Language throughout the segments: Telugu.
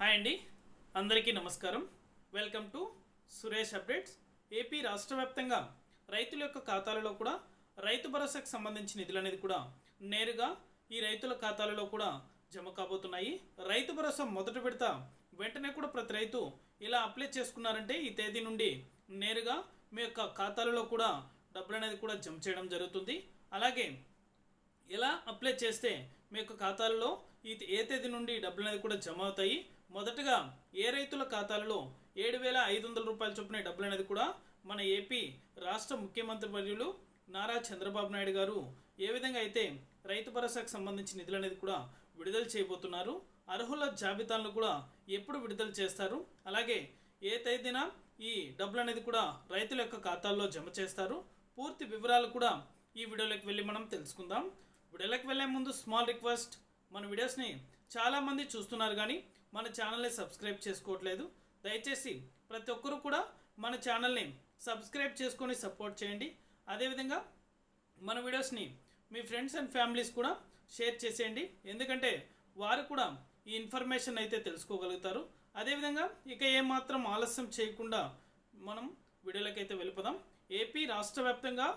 హాయ్ అండి, అందరికీ నమస్కారం. Welcome to Suresh updates. AP రాష్ట్ర వ్యాప్తంగా రైతుల యొక్క ఖాతాలలో కూడా రైతు భరోసాకు సంబంధించిన నిధులు అనేది కూడా నేరుగా ఈ రైతుల ఖాతాలలో కూడా జమ కాబోతున్నాయి. రైతు భరోసా మొదటి విడత వెంటనే కూడా ప్రతి రైతు ఇలా అప్లై చేసుకున్నారంటే ఈ తేదీ నుండి నేరుగా మీ యొక్క ఖాతాలలో కూడా డబ్బులు అనేది కూడా జమ చేయడం జరుగుతుంది. అలాగే ఎలా అప్లై చేస్తే మీ యొక్క ఖాతాలలో ఏ తేదీ నుండి డబ్బులు అనేది కూడా జమ అవుతాయి, మొదటగా ఏ రైతుల ఖాతాలలో 7,500 రూపాయల చొప్పున డబ్బులు అనేది కూడా మన ఏపీ రాష్ట్ర ముఖ్యమంత్రి వర్యులు నారా చంద్రబాబు నాయుడు గారు ఏ విధంగా అయితే రైతు భరోసాకు సంబంధించిన నిధులు అనేది కూడా విడుదల చేయబోతున్నారు, అర్హుల జాబితాలను కూడా ఎప్పుడు విడుదల చేస్తారు, అలాగే ఏ తేదీన ఈ డబ్బులు అనేది కూడా రైతుల యొక్క ఖాతాల్లో జమ చేస్తారు, పూర్తి వివరాలు కూడా ఈ వీడియోలోకి వెళ్ళి మనం తెలుసుకుందాం. వీడియోలోకి వెళ్ళే ముందు స్మాల్ రిక్వెస్ట్, మన వీడియోస్ని చాలామంది చూస్తున్నారు కానీ మన ఛానల్ని సబ్స్క్రైబ్ చేసుకోవట్లేదు. దయచేసి ప్రతి ఒక్కరూ కూడా మన ఛానల్ని సబ్స్క్రైబ్ చేసుకొని సపోర్ట్ చేయండి. అదేవిధంగా మన వీడియోస్ని మీ ఫ్రెండ్స్ అండ్ ఫ్యామిలీస్ కూడా షేర్ చేసేయండి, ఎందుకంటే వారు కూడా ఈ ఇన్ఫర్మేషన్ అయితే తెలుసుకోగలుగుతారు. అదేవిధంగా ఇక ఏమాత్రం ఆలస్యం చేయకుండా మనం వీడియోలోకి అయితే వెళ్ళిపోదాం. ఏపీ రాష్ట్ర వ్యాప్తంగా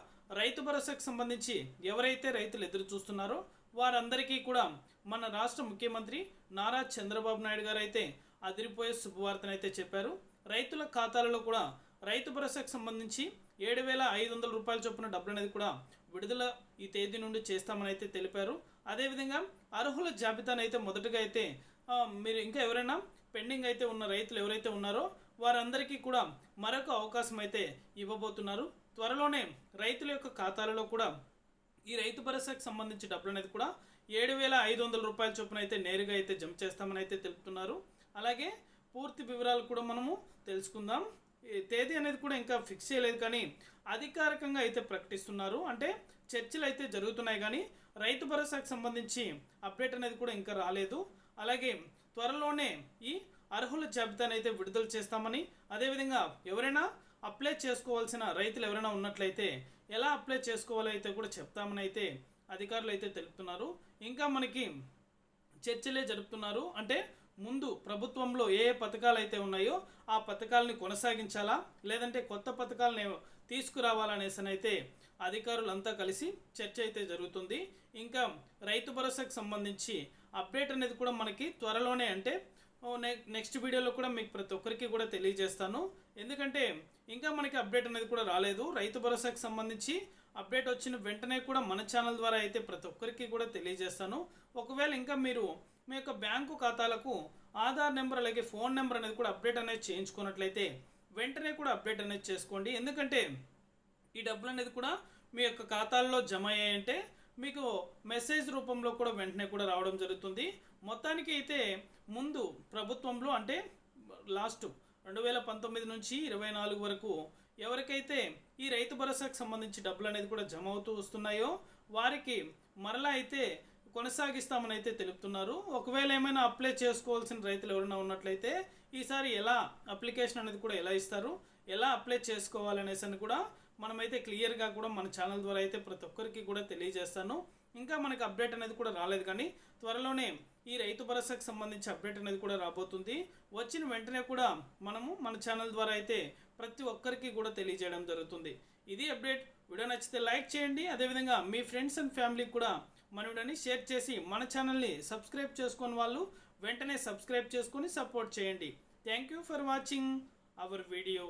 రైతు భరోసాకు సంబంధించి ఎవరైతే రైతులు ఎదురు చూస్తున్నారో వారందరికీ కూడా మన రాష్ట్ర ముఖ్యమంత్రి నారా చంద్రబాబు నాయుడు గారు అయితే అదిరిపోయే శుభవార్తను అయితే చెప్పారు. రైతుల ఖాతాలలో కూడా రైతు భరోసాకు సంబంధించి 7,500 రూపాయల చొప్పున డబ్బులు అనేది కూడా విడుదల ఈ తేదీ నుండి చేస్తామని అయితే తెలిపారు. అదేవిధంగా అర్హుల జాబితాను అయితే మొదటగా అయితే మీరు ఇంకా ఎవరైనా పెండింగ్ అయితే ఉన్న రైతులు ఎవరైతే ఉన్నారో వారందరికీ కూడా మరొక అవకాశం అయితే ఇవ్వబోతున్నారు. త్వరలోనే రైతుల యొక్క ఖాతాలలో కూడా ఈ రైతు భరోసాకు సంబంధించి డబ్బులు అనేది కూడా 7,500 రూపాయల చొప్పున అయితే నేరుగా అయితే జమ చేస్తామని అయితే తెలుపుతున్నారు. అలాగే పూర్తి వివరాలు కూడా మనము తెలుసుకుందాం. తేదీ అనేది కూడా ఇంకా ఫిక్స్ చేయలేదు కానీ అధికారికంగా అయితే ప్రకటిస్తున్నారు, అంటే చర్చలు అయితే జరుగుతున్నాయి కానీ రైతు భరోసాకు సంబంధించి అప్డేట్ అనేది కూడా ఇంకా రాలేదు. అలాగే త్వరలోనే ఈ అర్హుల జాబితాను అయితే విడుదల చేస్తామని, అదేవిధంగా ఎవరైనా అప్లై చేసుకోవాల్సిన రైతులు ఎవరైనా ఉన్నట్లయితే ఎలా అప్లై చేసుకోవాలో అయితే కూడా చెప్తామని అయితే అధికారులు అయితే తెలుపుతున్నారు. ఇంకా మనకి చర్చలే జరుపుతున్నారు, అంటే ముందు ప్రభుత్వంలో ఏ పథకాలు అయితే ఉన్నాయో ఆ పథకాలని కొనసాగించాలా లేదంటే కొత్త పథకాలను తీసుకురావాలనేసి అయితే అధికారులంతా కలిసి చర్చ అయితే జరుగుతుంది. ఇంకా రైతు భరోసాకు సంబంధించి అప్డేట్ అనేది కూడా మనకి త్వరలోనే, అంటే నెక్స్ట్ వీడియోలో కూడా మీకు ప్రతి ఒక్కరికి కూడా తెలియజేస్తాను, ఎందుకంటే ఇంకా మనకి అప్డేట్ అనేది కూడా రాలేదు. రైతు భరోసాకు సంబంధించి అప్డేట్ వచ్చిన వెంటనే కూడా మన ఛానల్ ద్వారా అయితే ప్రతి ఒక్కరికి కూడా తెలియజేస్తాను. ఒకవేళ ఇంకా మీరు మీ యొక్క బ్యాంకు ఖాతాలకు ఆధార్ నెంబర్ అలాగే ఫోన్ నెంబర్ అనేది కూడా అప్డేట్ అనేది చేయించుకున్నట్లయితే వెంటనే కూడా అప్డేట్ అనేది చేసుకోండి, ఎందుకంటే ఈ డబ్బులు అనేది కూడా మీ యొక్క ఖాతాల్లో జమ అయ్యాయంటే మీకు మెసేజ్ రూపంలో కూడా వెంటనే కూడా రావడం జరుగుతుంది. మొత్తానికి అయితే ముందు ప్రభుత్వంలో, అంటే లాస్ట్ 2019 నుంచి 24 వరకు ఎవరికైతే ఈ రైతు భరోసాకు సంబంధించి డబ్బులు అనేది కూడా జమ అవుతూ వస్తున్నాయో వారికి మరలా అయితే కొనసాగిస్తామని అయితే తెలుపుతున్నారు. ఒకవేళ ఏమైనా అప్లై చేసుకోవాల్సిన రైతులు ఎవరైనా ఉన్నట్లయితే ఈసారి ఎలా అప్లికేషన్ అనేది కూడా ఎలా ఇస్తారు, ఎలా అప్లై చేసుకోవాలనేసి అని కూడా మనమైతే క్లియర్గా కూడా మన ఛానల్ ద్వారా అయితే ప్రతి ఒక్కరికి కూడా తెలియజేస్తాను. ఇంకా మనకి అప్డేట్ అనేది కూడా రాలేదు కానీ త్వరలోనే ఈ రైతు భరోసాకు సంబంధించి అప్డేట్ అనేది కూడా రాబోతుంది. వచ్చిన వెంటనే కూడా మనము మన ఛానల్ ద్వారా అయితే ప్రతి ఒక్కరికి కూడా తెలియజేయడం జరుగుతుంది. ఇది అప్డేట్. వీడియో నచ్చితే లైక్ చేయండి, అదేవిధంగా మీ ఫ్రెండ్స్ అండ్ ఫ్యామిలీకి కూడా మన వీడియోని షేర్ చేసి మన ఛానల్ని సబ్స్క్రైబ్ చేసుకుని వాళ్ళు వెంటనే సబ్స్క్రైబ్ చేసుకొని సపోర్ట్ చేయండి. Thank you for watching our video.